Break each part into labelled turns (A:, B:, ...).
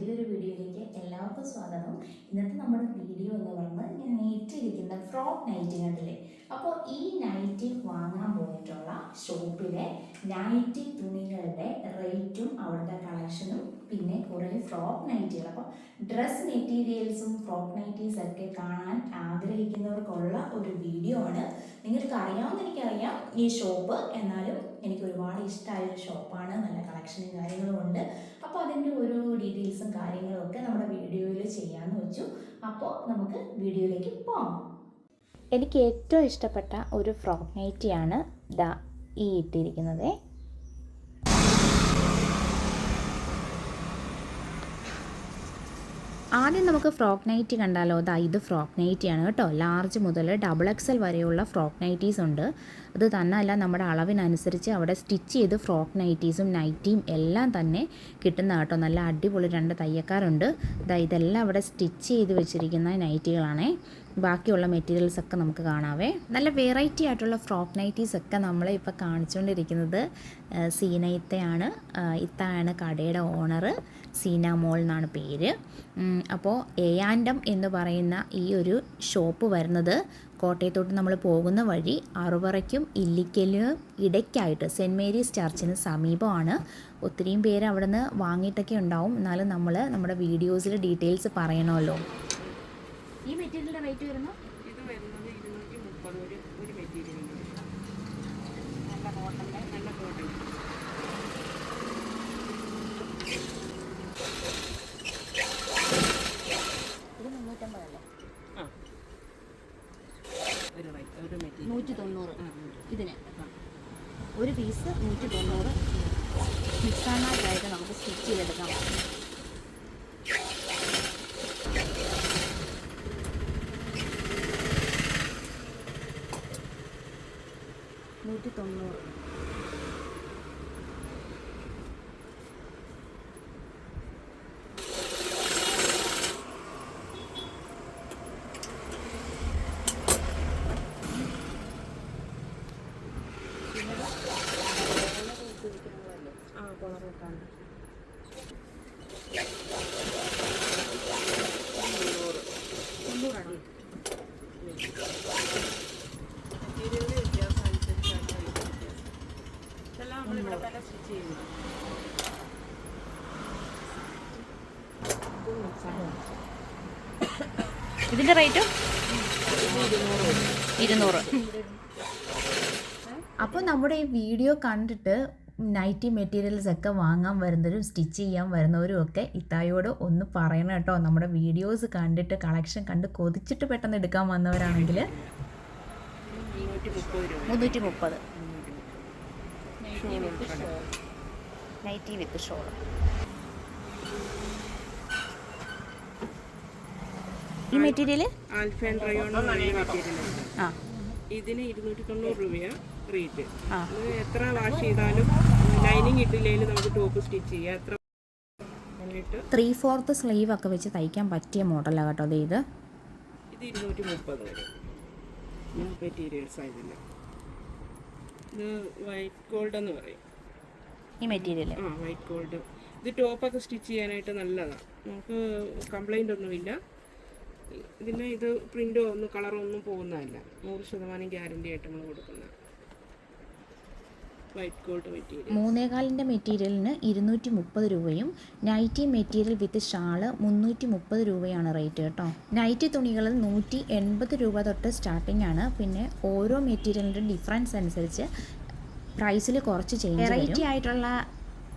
A: പുതിയൊരു വീഡിയോയിലേക്ക് എല്ലാവർക്കും സ്വാഗതം. ഇന്നത്തെ നമ്മുടെ വീഡിയോ എന്ന് പറഞ്ഞാൽ ഞാൻ നേറ്റിരിക്കുന്ന ഫ്രോക്ക് നൈറ്റി കണ്ടില്ലേ. അപ്പോൾ ഈ നൈറ്റി വാങ്ങാൻ പോയിട്ടുള്ള ഷോപ്പിലെ നൈറ്റി തുണികളുടെ റേറ്റും അവിടുത്തെ കളക്ഷനും പിന്നെ കുറേ ഫ്രോക്ക് നൈറ്റികൾ, അപ്പോൾ ഡ്രസ് മെറ്റീരിയൽസും ഫ്രോക്ക് നൈറ്റീസ് ഒക്കെ കാണാൻ ആഗ്രഹിക്കുന്നവർക്കുള്ള ഒരു വീഡിയോ ആണ്. നിങ്ങൾക്ക് അറിയാവുന്ന എനിക്കറിയാം ഈ ഷോപ്പ്, എന്നാലും എനിക്ക് ഒരുപാട് ഇഷ്ടമായൊരു ഷോപ്പാണ്. നല്ല കളക്ഷനും കാര്യങ്ങളും ഉണ്ട്. അപ്പോൾ അതിൻ്റെ ഓരോ ഡീറ്റെയിൽസും കാര്യങ്ങളും ഒക്കെ നമ്മുടെ വീഡിയോയിൽ ചെയ്യാമെന്ന് വെച്ചു. അപ്പോൾ നമുക്ക് വീഡിയോയിലേക്ക് പോകാം. എനിക്ക് ഏറ്റവും ഇഷ്ടപ്പെട്ട ഒരു ഫ്രോക്ക് നൈറ്റിയാണ് ഈ ഇട്ടിരിക്കുന്നത്. ആദ്യം നമുക്ക് ഫ്രോക്ക് നൈറ്റി കണ്ടാലോ. ഇത് ഫ്രോക്ക് നൈറ്റിയാണ് കേട്ടോ. ലാർജ് മുതൽ XXL വരെയുള്ള ഫ്രോക്ക് നൈറ്റീസ് ഉണ്ട്. അത് തന്നെയല്ല, നമ്മുടെ അളവിനനുസരിച്ച് അവിടെ സ്റ്റിച്ച് ചെയ്ത് ഫ്രോക്ക് നൈറ്റീസും നൈറ്റിയും എല്ലാം തന്നെ കിട്ടുന്ന കേട്ടോ. നല്ല അടിപൊളി 2 തയ്യക്കാരുണ്ട്. ഇതെല്ലാം അവിടെ സ്റ്റിച്ച് ചെയ്ത് വെച്ചിരിക്കുന്ന നൈറ്റികളാണേ. ബാക്കിയുള്ള മെറ്റീരിയൽസ് ഒക്കെ നമുക്ക് കാണാവേ. നല്ല വെറൈറ്റി ആയിട്ടുള്ള ഫ്രോക്ക് നൈറ്റീസ് ഒക്കെ നമ്മൾ ഇപ്പോൾ കാണിച്ചുകൊണ്ടിരിക്കുന്നത് സീനയിത്തയാണ്. ഇത്താണ് കടയുടെ ഓണർ. സീന മോൾ എന്നാണ് പേര്. അപ്പോൾ എയാൻഡം എന്ന് പറയുന്ന ഈ ഒരു ഷോപ്പ് വരുന്നത് കോട്ടയത്തോട്ട് നമ്മൾ പോകുന്ന വഴി അറുവറയ്ക്കും ഇല്ലിക്കലിനും ഇടയ്ക്കായിട്ട് സെൻറ്റ് മേരീസ് ചർച്ചിന് സമീപമാണ്. ഒത്തിരിയും പേര് അവിടെ നിന്ന് വാങ്ങിയിട്ടൊക്കെ ഉണ്ടാവും. എന്നാലും നമ്മൾ നമ്മുടെ വീഡിയോസിൽ ഡീറ്റെയിൽസ് പറയണമല്ലോ. ഈ മെറ്റീരിയലിൻ്റെ റേറ്റ് വരുന്നത്
B: ഇത് വരുന്നത് 230 ഒരു മെറ്റീരിയലിന്. നല്ല കോട്ടൺ.
A: ഇത് 350 അല്ലേ?
B: ആ, ഒരു മെറ്റീരിയൽ
A: 190. ഇതിന് ഒരു പീസ് 190. മിക്സ് ആൻഡ് മാച്ച് ആയിട്ട് നമുക്ക് സ്റ്റിച്ച് ചെയ്തെടുക്കാം. 190.
B: ആ, കൊളറൊക്കെയാണ്.
A: 300
B: മെറ്റീരിയലിൻ്റെ വ്യത്യാസം അനുസരിച്ചാണ് വ്യത്യാസം. ഇതെല്ലാം നമ്മളിവിടെ തന്നെ സ്റ്റിച്ച് ചെയ്യുന്നത്.
A: ഇതിൻ്റെ റേറ്റും 200. അപ്പോൾ നമ്മുടെ ഈ വീഡിയോ കണ്ടിട്ട് നൈറ്റി മെറ്റീരിയൽസ് ഒക്കെ വാങ്ങാൻ വരുന്നവരും സ്റ്റിച്ച് ചെയ്യാൻ വരുന്നവരും ഒക്കെ ഇത്തായോട് ഒന്ന് പറയണം കേട്ടോ. നമ്മുടെ വീഡിയോസ് കണ്ടിട്ട് കളക്ഷൻ കണ്ട് കൊതിച്ചിട്ട് പെട്ടെന്ന് എടുക്കാൻ വന്നവരാണെങ്കിൽ 330. Nightie with shawl. ഈ മെറ്റീരിയൽ
B: ആൽഫാൻ റയോൺ മെറ്റീരിയൽ.
A: ആ,
B: ഇതിന് 290 രൂപയാണ് റേറ്റ്. എത്ര വാഷ് ചെയ്താലും ലൈനിങ് ഇട്ടില്ലെങ്കിൽ നമുക്ക് ടോപ്പ് സ്റ്റിച്ച് ചെയ്യാം. എത്ര
A: 3/4 സ്ലീവ് ഒക്കെ വെച്ച് തയ്ക്കാൻ പറ്റിയ മോഡലാണ് കേട്ടോ. ഇത്
B: 230 വരെ മെറ്റീരിയൽസ് ആയതില്ല. ഇത് വൈറ്റ് ഗോൾഡ് എന്ന് പറയും
A: ഈ മെറ്റീരിയൽ.
B: ആ, വൈറ്റ് ഗോൾഡ്. ഇത് ടോപ്പൊക്കെ സ്റ്റിച്ച് ചെയ്യാനായിട്ട് നല്ലതാണ്. നമുക്ക് കംപ്ലൈൻ്റ് ഒന്നുമില്ല. ഇതിൻ്റെ ഇത് പ്രിൻ്റോ ഒന്നും കളറോ ഒന്നും പോകുന്നതല്ല. 100% ഗ്യാരണ്ടി ആയിട്ട് നമ്മൾ കൊടുക്കുന്നത്. വൈറ്റ് ഗോൾഡ് മെറ്റീരിയൽ
A: 3/4 മെറ്റീരിയലിന് 230 രൂപയും നൈറ്റി മെറ്റീരിയൽ വിത്ത് ഷാള് 330 രൂപയാണ് റേറ്റ് കേട്ടോ. നൈറ്റി തുണികളിൽ 180 രൂപ തൊട്ട് സ്റ്റാർട്ടിംഗ് ആണ്. പിന്നെ ഓരോ മെറ്റീരിയലിൻ്റെ ഡിഫറൻസ് അനുസരിച്ച് പ്രൈസിൽ കുറച്ച് ചേഞ്ച്. വെറൈറ്റി ആയിട്ടുള്ള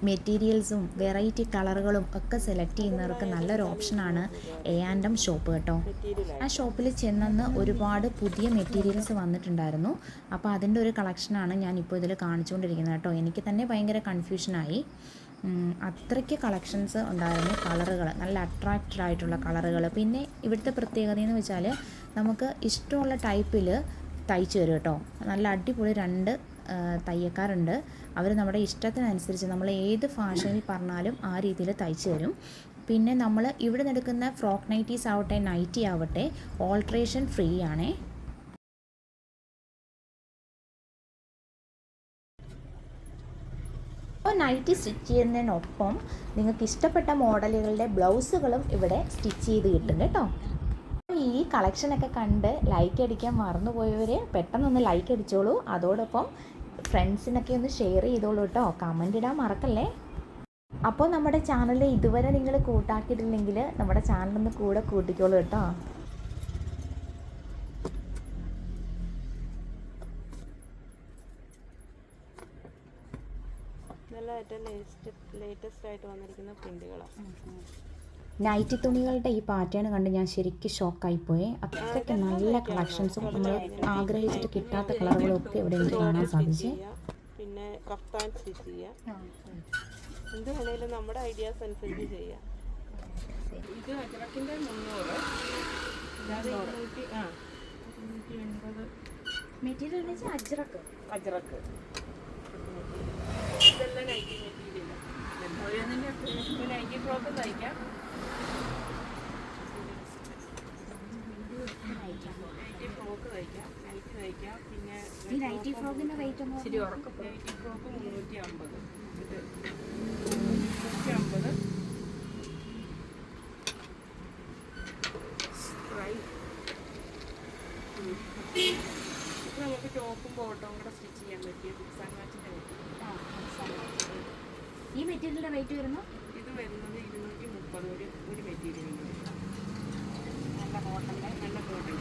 A: മെറ്റീരിയൽസും വെറൈറ്റി കളറുകളും ഒക്കെ സെലക്ട് ചെയ്യുന്നവർക്ക് നല്ലൊരു ഓപ്ഷനാണ് എയാൻഡം ഷോപ്പ് കേട്ടോ. ആ ഷോപ്പിൽ ചെന്നെന്ന് ഒരുപാട് പുതിയ മെറ്റീരിയൽസ് വന്നിട്ടുണ്ടായിരുന്നു. അപ്പോൾ അതിൻ്റെ ഒരു കളക്ഷനാണ് ഞാനിപ്പോൾ ഇതിൽ കാണിച്ചുകൊണ്ടിരിക്കുന്നത് കേട്ടോ. എനിക്ക് തന്നെ ഭയങ്കര കൺഫ്യൂഷനായി. അത്രയ്ക്ക് കളക്ഷൻസ് ഉണ്ടായിരുന്നു. കളറുകൾ നല്ല അട്രാക്റ്റഡ് ആയിട്ടുള്ള കളറുകൾ. പിന്നെ ഇവിടുത്തെ പ്രത്യേകത എന്ന് വെച്ചാൽ നമുക്ക് ഇഷ്ടമുള്ള ടൈപ്പിൽ തയ്ച്ചു തരും കേട്ടോ. നല്ല അടിപൊളി 2 തയ്യക്കാരുണ്ട്. അവർ നമ്മുടെ ഇഷ്ടത്തിനനുസരിച്ച് നമ്മൾ ഏത് ഫാഷനിൽ പറഞ്ഞാലും ആ രീതിയിൽ തയ്ച്ചു തരും. പിന്നെ നമ്മൾ ഇവിടെ നിന്ന് എടുക്കുന്ന ഫ്രോക്ക് നൈറ്റീസ് ആവട്ടെ നൈറ്റി ആവട്ടെ ഓൾട്രേഷൻ ഫ്രീ ആണേ. അപ്പോൾ നൈറ്റി സ്റ്റിച്ച് ചെയ്യുന്നതിനൊപ്പം നിങ്ങൾക്ക് ഇഷ്ടപ്പെട്ട മോഡലുകളുടെ ബ്ലൗസുകളും ഇവിടെ സ്റ്റിച്ച് ചെയ്ത് കിട്ടും കേട്ടോ. ഈ കളക്ഷനൊക്കെ കണ്ട് ലൈക്ക് അടിക്കാൻ മറന്നുപോയവർ പെട്ടെന്നൊന്ന് ലൈക്ക് അടിച്ചോളൂ. അതോടൊപ്പം ഫ്രണ്ട്സിനൊക്കെ ഒന്ന് ഷെയർ ചെയ്തോളൂ കേട്ടോ. കമൻ്റ് ഇടാൻ മറക്കല്ലേ. അപ്പോൾ നമ്മുടെ ചാനൽ ഇതുവരെ നിങ്ങൾ കൂട്ടാക്കിയിട്ടില്ലെങ്കിൽ നമ്മുടെ ചാനലൊന്ന് കൂടെ കൂട്ടിക്കോളൂ കേട്ടോ.
B: ഇതെല്ലാം ഏറ്റവും ലേറ്റസ്റ്റ് ആയിട്ട് വന്നിരിക്കുന്ന പ്രിന്റുകളാണ്.
A: നൈറ്റി തുണികളുടെ ഈ പാറ്റേൺ കണ്ട് ഞാൻ ശരിക്കും ഷോക്കായിപ്പോയി. അത്രയ്ക്ക് നല്ല കളക്ഷൻസും നമ്മൾ ആഗ്രഹിച്ചിട്ട് കിട്ടാത്ത കളറുകളും ഒക്കെ ഇവിടെ എനിക്ക് കാണാൻ സാധിച്ചു.
B: പിന്നെ കഫ്താൻ സ്റ്റിച്ച് ചെയ്യാം, എന്ത് വേണേലും നമ്മുടെ ഐഡിയാസ് അനുസരിച്ച് ചെയ്യാം. ഇത് അജറക്കിൻ്റെ 300, അല്ലാതെ 280
A: മെറ്റീരിയൽ അജ്രക്ക്.
B: ഇതെല്ലാം നൈറ്റി മെറ്റീരിയൽ. നൈറ്റി ഫ്രോക്ക് തയ്ക്കാം, നൈറ്റി ഫ്രോക്ക് തയ്ക്കാം, നൈറ്റി തയ്ക്കാം. പിന്നെ
A: ഈ നൈറ്റി ഫ്രോക്കിൻ്റെ റേറ്റ് ഒന്ന്
B: നൈറ്റി ഫ്രോക്ക് 350. ഇത് 350 സ്ട്രൈ. ഇത് നമുക്ക് ടോപ്പും ബോട്ടവും കൂടെ സ്റ്റിച്ച് ചെയ്യാൻ പറ്റിയ മിക്സ് ആൻഡ് മാച്ചിൻ്റെ പറ്റും.
A: ഈ മെറ്റീരിയലിൻ്റെ റേറ്റ് വരുന്നു.
B: ഇത് വരുന്നത് 230 ഒരു മെറ്റീരിയലിന്.
A: നല്ല കോട്ടൻ്റെ
B: നല്ല കോട്ടൺ.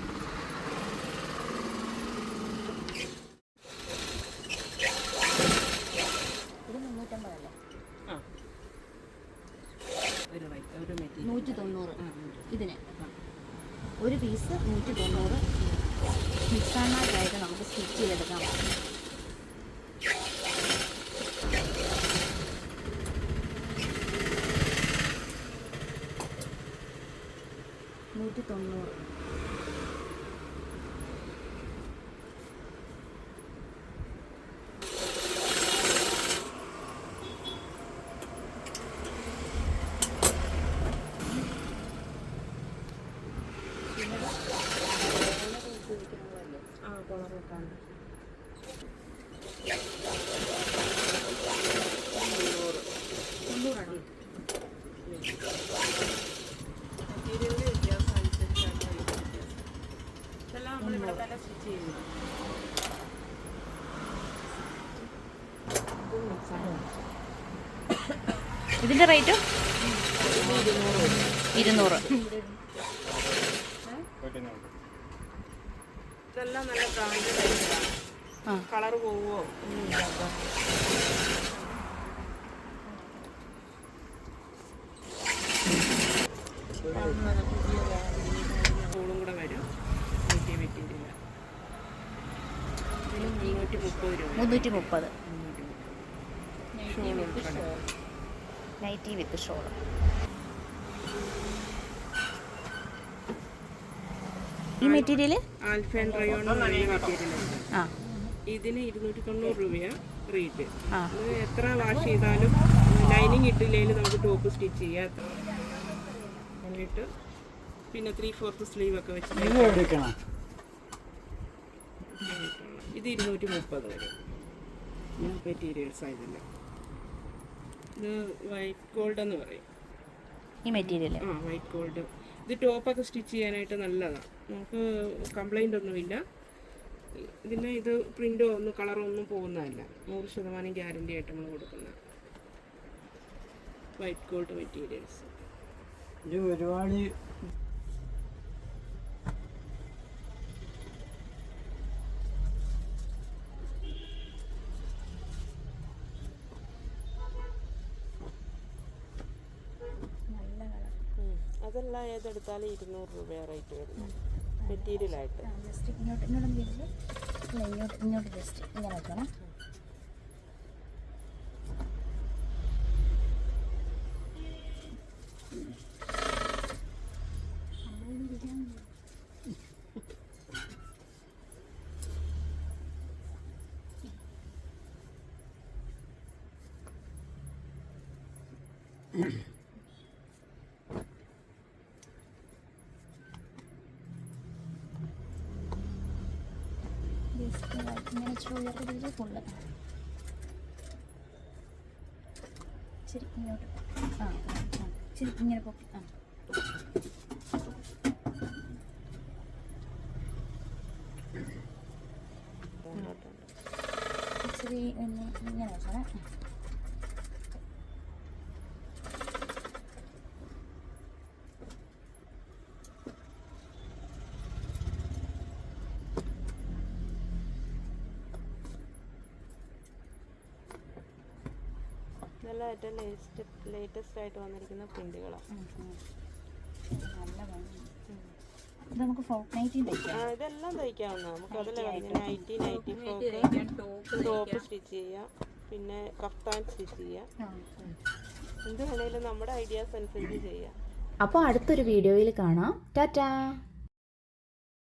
A: ഇത് 350 അല്ലേ?
B: ആ, ഒരു മെറ്റീരിയൽ
A: 190. ഇതിന് ഒരു പീസ് 190. മിക്സ് ആൻഡ് മാച്ച് ആയിട്ട് നമുക്ക് സ്റ്റിച്ച് ചെയ്തെടുക്കാം. $190.
B: ആ, കോളർ വെക്കാണ്. 300 മെറ്റീരിയലിൻ്റെ വ്യത്യാസം അനുസരിച്ചാണ് റേറ്റ് വ്യത്യാസം. ഇതെല്ലാം നമ്മളിവിടെ തന്നെ സ്റ്റിച്ച് ചെയ്യുന്നത്.
A: ഇതിൻ്റെ റേറ്റ് 200.
B: ഇതെല്ലാം നല്ല ബ്രാൻഡഡ് ആയിട്ടാണ്. കളർ പോവോ ഒന്നുമില്ലാത്ത. പൂളും കൂടെ വരും. Nightie material. ഇതിന് 330 രൂപ.
A: 330.
B: ഷോൾ ഉൾപ്പെടെ.
A: Nightie with shawl. ഈ മെറ്റീരിയൽ
B: ആൽഫാൻ റയോൺ നല്ല മെറ്റീരിയലുണ്ട്.
A: ആ,
B: ഇതിന് 290 രൂപയാണ് റേറ്റ്.
A: ആ.
B: ഇത് എത്ര വാഷ് ചെയ്താലും ലൈനിങ് ഇട്ടില്ലെങ്കിൽ നമുക്ക് ടോപ്പ് സ്റ്റിച്ച് ചെയ്യാം. എന്നിട്ട് പിന്നെ 3/4 സ്ലീവ് ഒക്കെ വെച്ച് ഇത് 230 വരും. മെറ്റീരിയൽസ് ആയതില്ല. ഇത് വൈറ്റ് ഗോൾഡ് എന്ന് പറയും
A: ഈ മെറ്റീരിയൽ.
B: ആ, വൈറ്റ് ഗോൾഡ്. ഇത് ടോപ്പൊക്കെ സ്റ്റിച്ച് ചെയ്യാനായിട്ട് നല്ലതാണ്. നമുക്ക് കംപ്ലൈൻ്റ് ഒന്നുമില്ല. ഇതിന് ഇത് പ്രിൻ്റോ ഒന്നും കളറോ ഒന്നും പോകുന്നതല്ല. 100% ഗ്യാരണ്ടി ആയിട്ട് നമ്മൾ കൊടുക്കുന്ന വൈറ്റ് ഗോൾഡ് മെറ്റീരിയൽസ്.
C: ഇത് ഒരുപാട്
B: അതെല്ലാം ഏതെടുത്താലും 200 രൂപയാണ് റേറ്റ് വരുന്നത് മെറ്റീരിയലായിട്ട്.
A: ജസ്റ്റ് ഇങ്ങോട്ട് ജസ്റ്റ് ഇങ്ങനെ വെക്കണം. ഇങ്ങനെ ഇച്ചിരി ഉയർത്തി ഫുള്ള് ഇങ്ങോട്ട് ആ ഇച്ചിരി ഇങ്ങനെ പൊക്കി ആ ഇച്ചിരി ഇങ്ങനെ വെച്ചാൽ
B: ഇതെല്ലാം ഏറ്റവും ലേറ്റസ്റ്റ് ആയിട്ട് വന്നിരിക്കുന്ന പ്രിന്റുകളാണ്.
A: നല്ല ഭംഗി. ഇത് നമുക്ക് ഫോക്ക് നൈറ്റി തയ്ക്കാം.
B: ഇതെല്ലാം തയ്ക്കാവുന്ന നമുക്ക് അതിൽ നൈറ്റി ഫ്രോക്ക് ടോപ്പ് സ്റ്റിച്ച് ചെയ്യാം, പിന്നെ കഫ്താൻ സ്റ്റിച്ച് ചെയ്യാം, എന്ത് വേണേലും നമ്മുടെ ഐഡിയാസ് അനുസരിച്ച് ചെയ്യാം.
A: അപ്പോൾ അടുത്തൊരു വീഡിയോയിൽ കാണാം. ടാറ്റാ.